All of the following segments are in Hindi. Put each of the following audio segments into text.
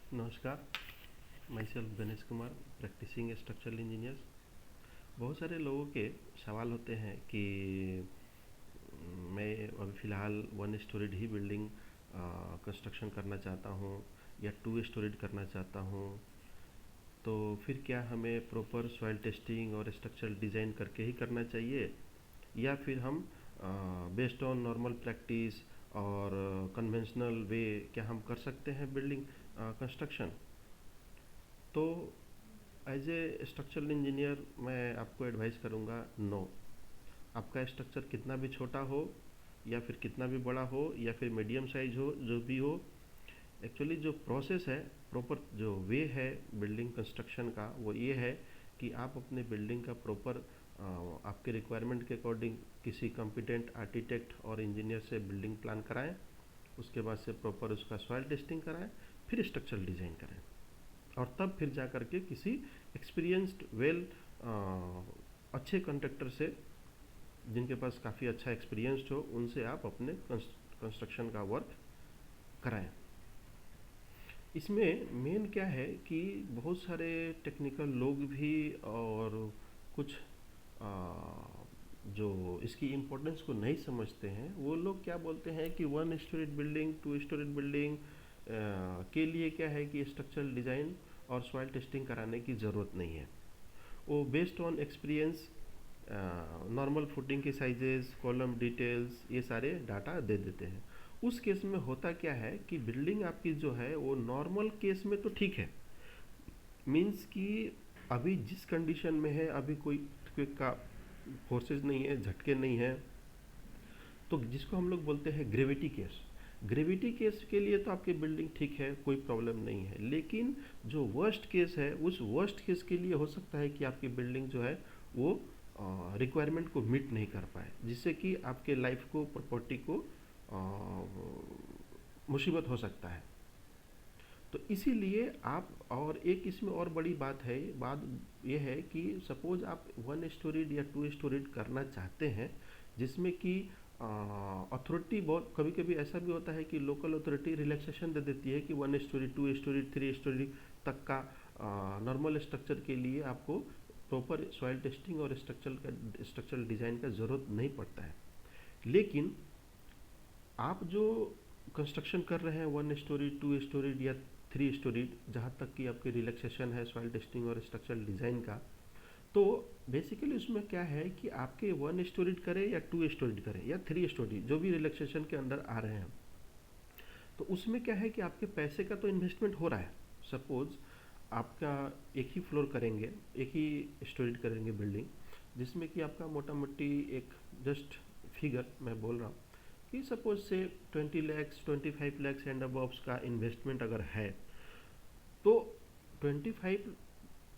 नमस्कार। Myself Ganesh Kumar, practising structural engineers. बहुत सारे लोगों के सवाल होते हैं कि मैं अभी फ़िलहाल वन स्टोरीड ही बिल्डिंग कंस्ट्रक्शन करना चाहता हूँ या टू स्टोरीड करना चाहता हूँ, तो फिर क्या हमें प्रॉपर सॉइल टेस्टिंग और स्ट्रक्चरल डिज़ाइन करके ही करना चाहिए, या फिर हम बेस्ड ऑन नॉर्मल प्रैक्टिस और कन्वेंशनल वे क्या हम कर सकते हैं बिल्डिंग कंस्ट्रक्शन। तो एज ए स्ट्रक्चरल इंजीनियर मैं आपको एडवाइस करूँगा, नो। आपका स्ट्रक्चर कितना भी छोटा हो या फिर कितना भी बड़ा हो या फिर मीडियम साइज हो, जो भी हो, एक्चुअली जो प्रोसेस है, प्रॉपर जो वे है बिल्डिंग कंस्ट्रक्शन का, वो ये है कि आप अपने बिल्डिंग का प्रॉपर आपके रिक्वायरमेंट के अकॉर्डिंग किसी कॉम्पिटेंट आर्किटेक्ट और इंजीनियर से बिल्डिंग प्लान कराएं। उसके बाद से प्रॉपर उसका सॉइल टेस्टिंग कराएं, फिर स्ट्रक्चरल डिज़ाइन करें, और तब फिर जा करके किसी एक्सपीरियंस्ड अच्छे कॉन्ट्रैक्टर से, जिनके पास काफ़ी अच्छा एक्सपीरियंस्ड हो, उनसे आप अपने कंस्ट्रक्शन का वर्क कराएं। इसमें मेन क्या है कि बहुत सारे टेक्निकल लोग भी और कुछ आ, जो इसकी इम्पोर्टेंस को नहीं समझते हैं, वो लोग क्या बोलते हैं कि one storied building, two storied building के लिए क्या है कि स्ट्रक्चरल डिज़ाइन और सॉइल टेस्टिंग कराने की ज़रूरत नहीं है। वो based on experience normal footing के साइजेस, कॉलम डिटेल्स, ये सारे डाटा दे देते हैं। उस केस में होता क्या है कि बिल्डिंग आपकी जो है वो नॉर्मल केस में तो ठीक है, मीन्स कि अभी जिस कंडीशन में है, अभी कोई का फोर्सेस नहीं है, झटके नहीं है, तो जिसको हम लोग बोलते हैं ग्रेविटी केस। ग्रेविटी केस के लिए तो आपकी बिल्डिंग ठीक है, कोई प्रॉब्लम नहीं है। लेकिन जो वर्स्ट केस है, उस वर्स्ट केस के लिए हो सकता है कि आपकी बिल्डिंग जो है वो रिक्वायरमेंट को मीट नहीं कर पाए, जिससे कि आपके लाइफ को, प्रॉपर्टी को मुसीबत हो सकता है। तो इसीलिए आप, और एक इसमें और बड़ी बात यह है कि सपोज आप वन स्टोरीड या टू स्टोरीड करना चाहते हैं, जिसमें कि अथॉरिटी, बहुत कभी कभी ऐसा भी होता है कि लोकल अथॉरिटी रिलैक्सेशन दे देती है कि one storey, two storey, three storey तक का नॉर्मल स्ट्रक्चर के लिए आपको प्रॉपर सॉइल टेस्टिंग और स्ट्रक्चरल डिज़ाइन का ज़रूरत नहीं पड़ता है। लेकिन आप जो कंस्ट्रक्शन कर रहे हैं वन स्टोरी, टू स्टोरी या थ्री स्टोरी, जहाँ तक कि आपकी रिलैक्सेशन है सॉइल टेस्टिंग और स्ट्रक्चरल डिज़ाइन का, तो बेसिकली उसमें क्या है कि आपके वन स्टोरीड करें या टू स्टोरीड करें या थ्री स्टोरी, जो भी रिलैक्सेशन के अंदर आ रहे हैं, तो उसमें क्या है कि आपके पैसे का तो इन्वेस्टमेंट हो रहा है। सपोज आपका एक ही फ्लोर करेंगे, एक ही स्टोरीड करेंगे बिल्डिंग, जिसमें कि आपका मोटा मोटी एक जस्ट फिगर मैं बोल रहा हूँ कि सपोज से 20 लाख, 25 लाख एंड अबव्स का इन्वेस्टमेंट अगर है, तो 25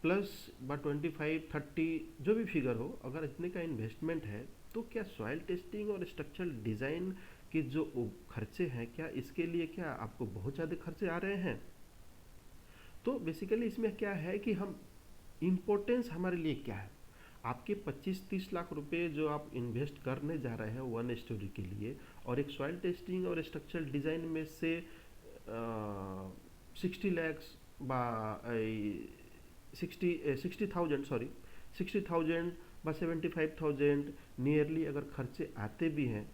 प्लस बा 25-30, जो भी फिगर हो, अगर इतने का इन्वेस्टमेंट है, तो क्या सॉइल टेस्टिंग और स्ट्रक्चरल डिज़ाइन के जो खर्चे हैं, क्या इसके लिए क्या आपको बहुत ज़्यादा खर्चे आ रहे हैं? तो बेसिकली इसमें क्या है कि हम, इम्पोर्टेंस हमारे लिए क्या है, आपके 25-30 लाख रुपए जो आप इन्वेस्ट करने जा रहे हैं वन स्टोरी के लिए, और एक सॉइल टेस्टिंग और स्ट्रक्चरल डिज़ाइन में से 60 लैक्स बा 60,000, सॉरी 60,000 बा 75,000 नियरली अगर खर्चे आते भी हैं,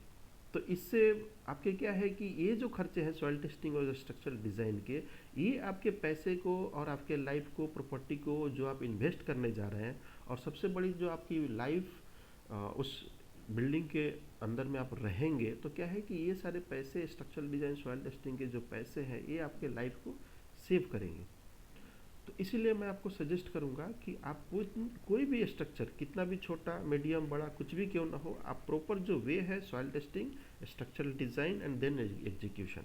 तो इससे आपके क्या है कि ये जो खर्चे हैं सॉइल टेस्टिंग और स्ट्रक्चरल डिज़ाइन के, ये आपके पैसे को और आपके लाइफ को, प्रॉपर्टी को जो आप इन्वेस्ट करने जा रहे हैं, और सबसे बड़ी जो आपकी लाइफ उस बिल्डिंग के अंदर में आप रहेंगे, तो क्या है कि ये सारे पैसे, स्ट्रक्चरल डिज़ाइन, सॉइल टेस्टिंग के जो पैसे हैं, ये आपके लाइफ को सेव करेंगे। तो इसीलिए मैं आपको सजेस्ट करूंगा कि आप कोई भी स्ट्रक्चर, कितना भी छोटा, मीडियम, बड़ा, कुछ भी क्यों ना हो, आप प्रॉपर जो वे है soil testing, structural design and then execution,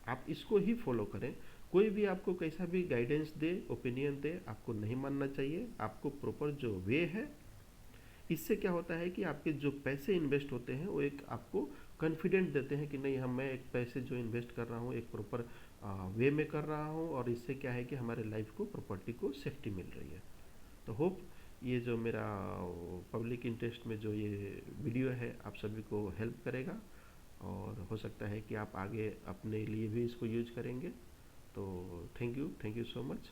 आप इसको ही फॉलो करें। कोई भी आपको कैसा भी गाइडेंस दे, ओपिनियन दे, आपको नहीं मानना चाहिए। आपको प्रॉपर जो वे है, इससे क्या होता है कि आपके जो पैसे इन्वेस्ट होते हैं वो एक आपको कॉन्फिडेंट देते हैं कि नहीं, हम, मैं एक पैसे जो इन्वेस्ट कर रहा हूँ एक प्रॉपर वे में कर रहा हूँ, और इससे क्या है कि हमारे लाइफ को, प्रॉपर्टी को सेफ्टी मिल रही है। तो होप ये जो मेरा पब्लिक इंटरेस्ट में जो ये वीडियो है आप सभी को हेल्प करेगा, और हो सकता है कि आप आगे अपने लिए भी इसको यूज करेंगे। तो थैंक यू सो मच।